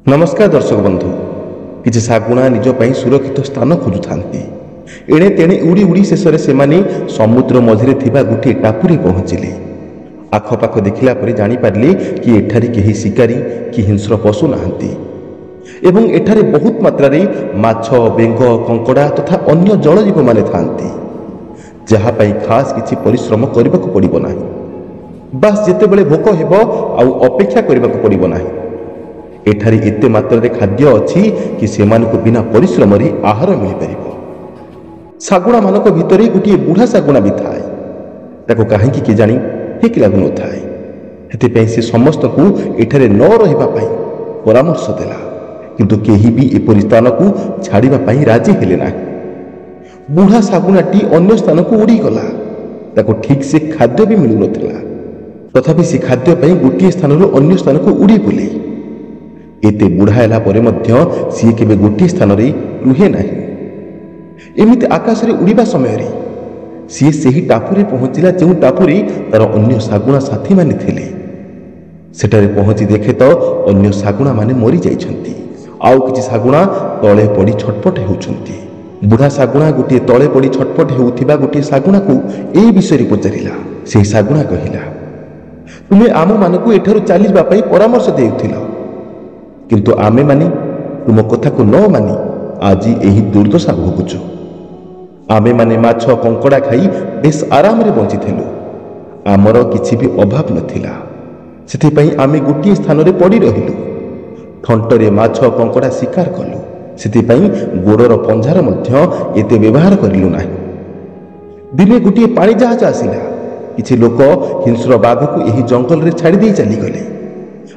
नमस्कार दर्शक बंधु। किसी शागुणा निज सुरक्षित स्थान खोजुता एणे तेणे उड़ी उड़ी शेष से समुद्र मझिरे थिबा गोटे टापुरे पहुंचिले। आखपाख देखिला परे जानी पारले कि एठारे केही शिकारी कि हिंस्र पशु नाहांती एवं एठारे बहुत मात्रा रे माछ बेंग कंकड़ा तथा अन्य जलजीव माने थांती, जहा पाई खास किछि परिश्रम करबा को पड़िबो नाही। बास जेतेबेले भोक हेबो आउ अपेक्षा करबा को पड़िबो नाही। एठारे एते मात्रा रे खाद्य अछि कि सेमानको बिना परिश्रम रे आहार मिलि परिबो। सागुणा मानक भितरे गोटे बुढ़ा सागुणा भी थाए। ताको काहेकि के जानी ठीक लागु न थाए, हेतिपई से समस्त को एठारे न रहिबा पई परामर्श देला, किंतु केही भी एपरि स्थान को छाड़िबा पई राजी हेले नाही। बुढ़ा सागुणाटी अन्य स्थान को उड़ी गला। ताको ठीक से खाद्य भी मिलु नथिला, तथापि से खाद्य पई गोटे स्थान रो अन्य स्थान को उड़ी बुले। एते बुढ़ा हेला परे मध्य सी केबे गोटे स्थान रे रुहे नाही। एमिति आकाश रे उड़ीबा समय रे सी सेही टापुरे पहुंचिला जो टापुरे तार अन्य सागुणा साथी माने थिले। सेटारे पहुंची देखे तो अन्य सागुणा माने मरी जाइछंती, आउ किछि सागुणा तळे पड़ी छटपट हेउछंती। बुढ़ा सागुणा गोटे तळे पड़ी छटपट हेउथिबा गोटे सागुणा को एई विषय रे पचारिला। सेही सागुणा कहिला, तुमे आम मानकु एठारु चली जाबा पई परामर्श देउथिलो, किंतु आमे माने तुम कथा को न मानी आज यही दुर्दशा भोगुचु। आमे माने माछ कंकड़ा खाई बेस आराम रे बंची थिलु। आमर किछि भी अभाव नथिला, सेथिपई आमे गोटे स्थान रे पड़ी रहिलु। ठंटरे माछ कंकड़ा शिकार कलु, सेथिपई गोड़र पंजार मध्य एते व्यवहार करिलु नाही। दिने गोटे पानी जहाज आसिला। किछि लोक हिंस्र बाघ को एही जंगल रे छाड़ी दे चली गले।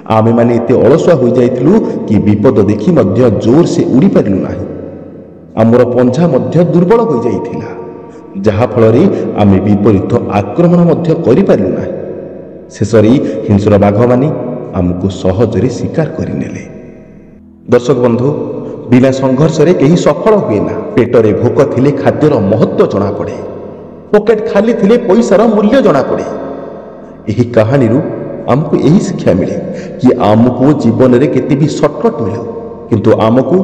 आमे माने एते अलसुआ हो जाइथिलु कि विपद देखि मध्य जोर से उड़ी पारिलु नाही। आमर पंझा मध्य दुर्बल हो जाइथिला, जहा फल रे आमे विपरीत आक्रमण मध्य करि पारिलु नाही। शेषरे हिंस्र बाघ माने आमको सहजरे शिकार करिनेले। दर्शक बंधु, बिना संघर्ष रे केही सफल हुए ना। पेटरे भोक थिले खाद्यर महत्व जणा पड़े, पॉकेट खाली थिले पैसार मूल्य जणा पड़े। एही कहानी रु आमको यही शिक्षा मिले कि आमको जीवन रे केते भी शॉर्टकट मिले, किंतु आमको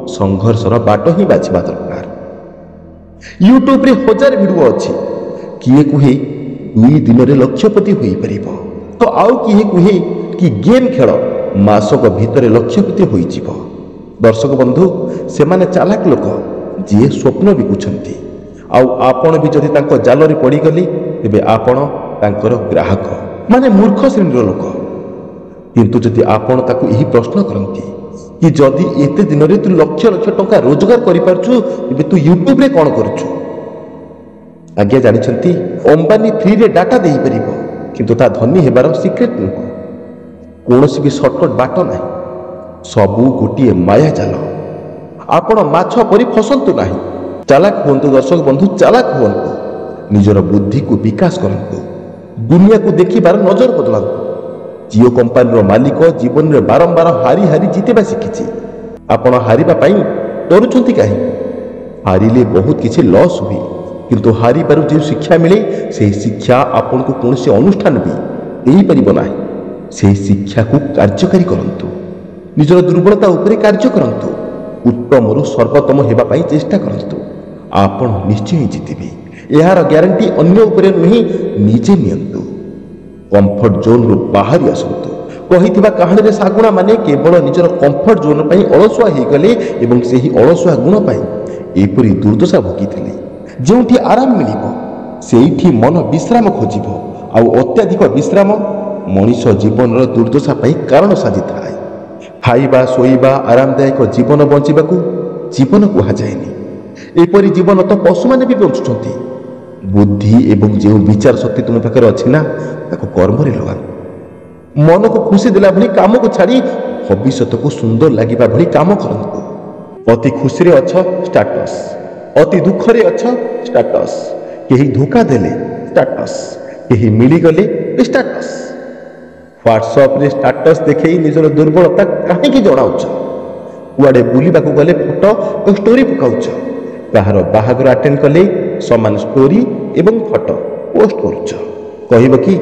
संघर्षर बाट ही बाछिबा दरकार। यूट्यूब रे हजार वीडियो अछि। किए कुहे 2 दिन रे लक्षपति होई परिबो, तो आउ किए कुहे कि गेम खेल मासक भितरे लक्षपति होई जिवो। दर्शक बंधु, सेमाने चालाक लोक जे स्वप्न बिकुछंती, आउ आपण भी जदि तांको जाल रे पड़ी गली तेबे आपण तांकर ग्राहक माने मूर्ख श्रेणीर लोक। किंतु जदि आपण ताकू यही प्रश्न करंती कि जदि एते दिन रे तू लक्ष लक्ष टंका रोजगार करि पारछु, तेबे तू यूट्यूब रे कोन करछु? आज्ञा जानिछंती, अंबानी फ्री रे डाटा देई परिबो, किंतु ता धनी हेबार सिक्रेट नुह। कोनोसी भी शॉर्टकट बाट नाही, सबु गोटिए माया जाल। आपण माछ परि फसंतु नाही। चालाक हुंतु दर्शक बंधु, चालाक हुंतु। निजर बुद्धि को विकास करंतु। दुनिया को देखिबार नजर बदलांतु। जियो कंपानी मालिक जीवन में बारंबार हारी हारी जीतेबा शिखिछि। आपण हारिबा पई डरुछंती काहे? हारिले बहुत किछि लॉस हुई, किंतु हारी पारु जे शिक्षा मिले से शिक्षा आपण को कोनसे अनुष्ठान भी देई परिबो नाही। से शिक्षा को कार्यकारी करंतु। निजर दुर्बलता उपरे कार्य करंतु। उत्तम रु सर्वोत्तम हेबा पई चेष्टा करंतु। आपण निश्चय जीतिबे। यार ग्यारंटी अन्य उपरे नुही, निजे नियंतु। कंफर्ट जोन रु बाहरी आसंतु। कहिथिबा कहानी रे सागुणा माने केवल निजर कंफर्ट जोन पई अलसुआ हे गले एवं सेही अलसुआ गुण पई एपरि दुर्दशा भोगिथिले। जेउठी आराम मिलिबो सेइठी मन विश्राम खोजिबो, आउ अत्याधिक विश्राम मनीष जीवन रो दुर्दशा पई कारण साजी थाए। खाइबा सोइबा आरामदायक जीवन बंचिबाकू जीवन कुहा जाएनी। एपरि जीवन तो पशु माने भी बंचुछंती। बुद्धि एवं जो विचार शक्ति तुम पाखे अच्छी ना, ताको कर्म रे लगा। मन को खुशी देला भली काम को छाड़ी भविष्य को सुंदर लगिबा भली काम करंतु। अति खुशी रे अछ स्टेटस, अति दुख रे अछ स्टेटस। केही धोखा देले स्टेटस, केही मिली गले स्टेटस। व्हाट्सएप रे स्टेटस देखै निजर दुर्बलता काहे कि जणाउछ? कुआडे बुलिबा को गले फोटो और स्टोरी पकाउछ। कहार बाहागर अटेंड कले समान स्टोरी एवं फोटो पोस्ट करुछ। कहब कि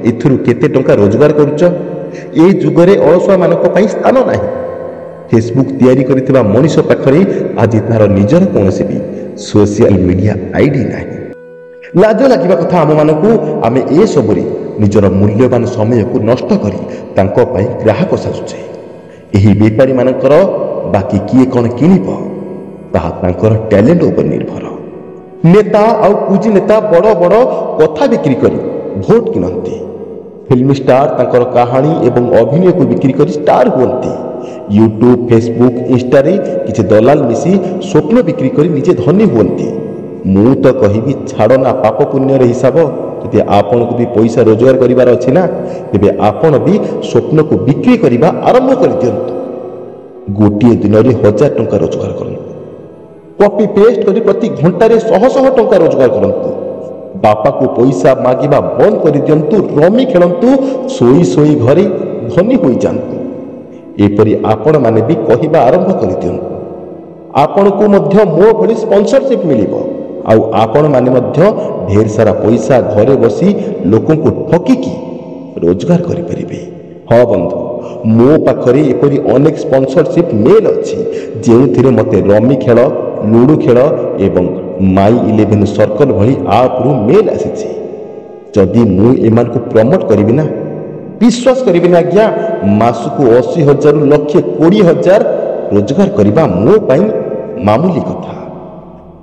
एथुरु केते टंका रोजगार करुछ? ए जुगरे अलसुआ मानक पई स्थान नाही। फेसबुक तैयारी करथिबा मनीष पाखरे आज तार निजर कौनसी भी सोशल मीडिया आईडी नहीं। लाज लगे कथा आम मानक आम ए सबरे निजर मूल्यवान समय को नष्ट करी तांको पई ग्राहक साजुचे। एही बेपारी मानकर बाकी किए कौन किनिब ताहा तांकर टैलेंट उपर निर्भर। नेता आउ कुजी नेता बड़ बड़ कथा बिक्री करी भोट किनती। फिल्म स्टार तांकर कहानी एवं अभिनय को बिक्री करी स्टार हुअन्ति। यूट्यूब फेसबुक इंस्टा रे किछि दलाल मिसी स्वप्न बिक्री करी निजे धनी हुअन्ति। मु तो कहिबी छाड़ ना पाप पुण्यर हिसाब यदि आपण को भी पैसा रोजगार करिवार अछि ना तेबे आपण भी स्वप्न को बिक्री करिबा आरंभ कर दियंतु। गोटिए दिन रे 1000 टंका रोजगार करंतु। कॉपी पेस्ट करी प्रति घंटा रे 100 टंका रोजगार करंतु। बापा को पैसा मागिबा बंद कर दियंतु। रमी खेलंतु। सोई सोई घरे धनी होई जांतु। एपरि आपण माने भी कहिबा आरंभ कर दियंतु। आपण को मध्य मो भली स्पॉन्सरशिप मिलिबो आउ आपण माने मध्य ढेर सारा पैसा घरे बसी लोकों को ठकिकी रोजगार करि परिबे। हाँ बंधु मो पाखरे एपरि अनेक स्पॉन्सरशिप मेल अछि जेउथिरे मते रमी खेल लूडो खेल एवं माई 11 सर्कल भली आप रु मेल आसीछि। जदि मु एमान को प्रमोट करिबि ना विश्वास करिबि ना आज्ञा मासको 80,000 रु लक्ष 20,000 रोजगार करिबा मो पई मामूली कथा।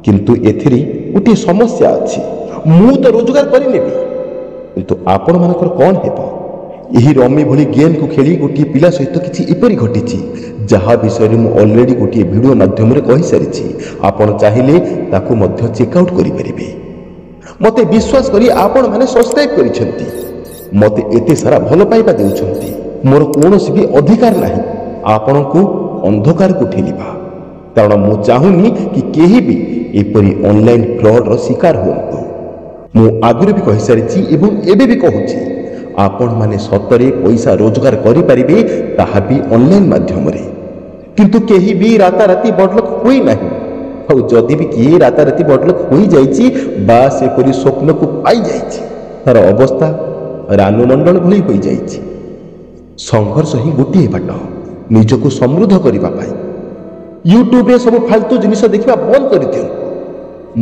किंतु एथिरे गोटे समस्या अछि। मु तो रोजगार करि नेबी किंतु आपण मानकर कोन हेबो। यही रमी भली गेम को खेली गोटे पिला सहित किछि इपरि घटिछि जहा विषय मु ऑलरेडी गोटे वीडियो माध्यम रे कहि सारिछि। आपण चाहिए ताकू मध्य चेकआउट करि परिबे। मते विश्वास करी आपण माने सब्सक्राइब करिसेंती। मते एते सारा भल पाइबा देउछंती। मोर कोनोसी भी अधिकार नाही आपण को अंधकार को ठेलिबा। कारण मु चाहुनी कि केही भी एपरि ऑनलाइन फ्रॉड रो शिकार होंतु। मु आगुरे भी कहि सारिछि एवं एबे भी कहूछि आपण माने सतरे पैसा रोजगार करि परिबे ताहा भी ऑनलाइन माध्यम रे। किंतु केही भी राताराती बडलक होई नाही। औ जदि भी किए राताराती बडलक होई जाइछि बा से परि स्वप्न को पाई जाइछि तार अवस्था रानुमंडल भली होई जाइछि। संघर्ष ही गोटे बाट निजको समृद्ध करिबा पाई। यूट्यूब रे सब फालतू जिनिस देखिबा बंद करि दियंतु।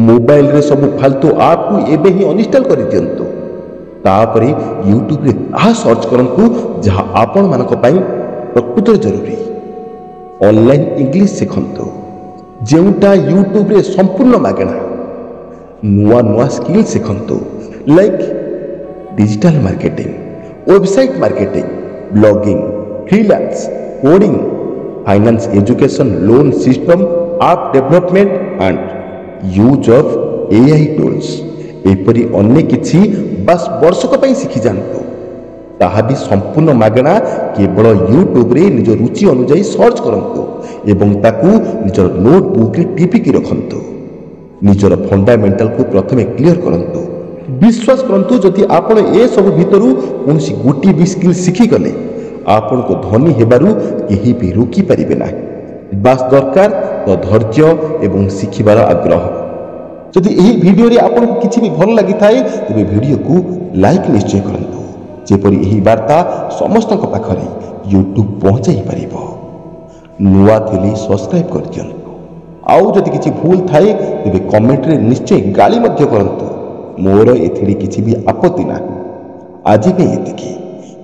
मोबाइल रे सब फालतू ऐप को एबे ही अनइंस्टॉल करि दियंतु। तापरे यूट्यूब रे आ सर्च करंतु जहा आपण मानक पई प्रकृत जरूरी। ऑनलाइन इंग्लिश सिखंतु जेउटा यूट्यूब रे संपूर्ण मागणा। नुआ नुआ स्किल सिखंतु like digital marketing website marketing blogging freelance coding finance education loan system app development and use of AI tools एपरि अनेक किछि बस वर्षक पई सिखि जानतु। ताहा भी संपूर्ण मागणा केवल यूट्यूब रे निज रुचि अनुसार सर्च करंतु एवं ताकू निजर नोटबुक रे टिपिकी रखंतु। निजर फंडामेंटल को प्रथमे क्लियर करंतु। विश्वास करंतु जदि आपण ए सब भितरु कोनसी गोटी भी स्किल सिखि गले आपण को धनी हेबारु केही भी रोकी परिबे नाही। बास दरकार तो धैर्य एवं सिखिबार आग्रह। जदि एही वीडियो रे आपण को किछि भी भल लागि थाए तबे वीडियो को लाइक निश्चय करंतु जेपरि एही वार्ता समस्तक पाखरे यूट्यूब पहुंचाई परिबो। नुआ थिली सब्सक्राइब कर दियंतु। आउ जदि किछि भूल थाए तबे कमेंट रे निश्चय गाली मध्य करंतु। मोर एथिरे किछि भी आपत्ति नाही। आज पे एतिकी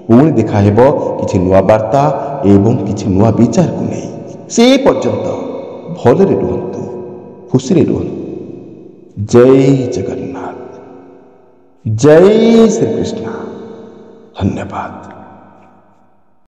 पुणी देखा हेबो किछि नुआ वार्ता एवं किछि नुआ विचार को नै। से पर्यंत भलरे रुहंतु खुशी रे रुहंतु। जय जगन्नाथ जय श्री कृष्ण। धन्यवाद।